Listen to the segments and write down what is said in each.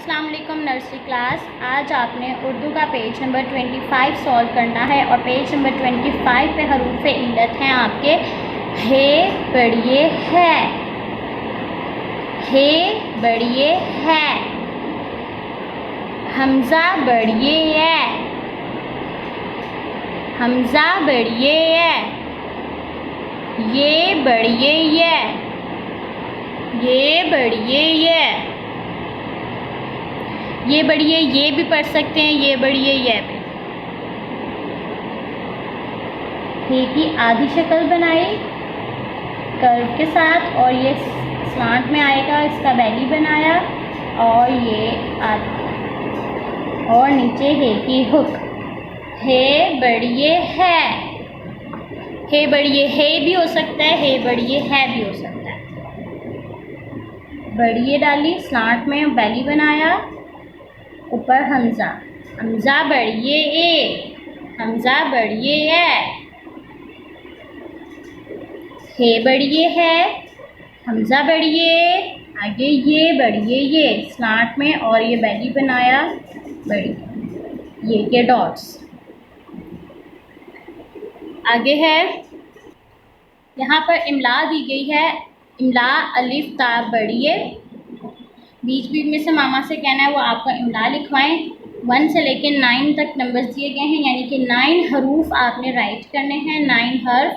अस्सलाम वालेकुम nursery class. आज आपने उर्दू का पेज नंबर 25 सॉल्व करना है और पेज नंबर 25 पे हरूफ इल्लत हैं आपके हे बढ़िए है, हे बढ़िए है, हमज़ा बढ़िए है, हमज़ा बढ़िए है, ये बढ़िए है, ये बढ़िए है, ये बढ़िए ये भी पढ़ सकते हैं, ये बढ़िए ये भी। हे की आधी शक्ल बनाई कर्व के साथ और ये स्लांट में आएगा, इसका बैली बनाया और ये आधा और नीचे हे की हुक। हे बढ़िए है, हे बढ़िए हे भी हो सकता है, हे बढ़िए है भी हो सकता है। बढ़िए डाली, स्लांट में बैली बनाया, ऊपर हमज़ा, हमज़ा बढ़िए ए, हमज़ा बढ़िए है, हे बढ़िए है, हमज़ा बढ़िए, आगे ये बढ़िए ये स्लांट में और ये बैली बनाया बढ़िए, ये डॉट्स। आगे है, यहाँ पर इमला दी गई है, इमला अलिफ ता बढ़िए, बीच बीच में से मामा से कहना है वो आपका इमला लिखवाएं। 1 से लेकर 9 तक नंबर्स दिए गए हैं, यानी कि 9 हरूफ आपने राइट करने हैं, 9 हर्फ,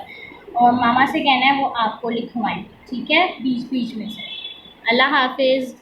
और मामा से कहना है वो आपको लिखवाएं, ठीक है, बीच बीच में से। अल्लाह हाफिज़।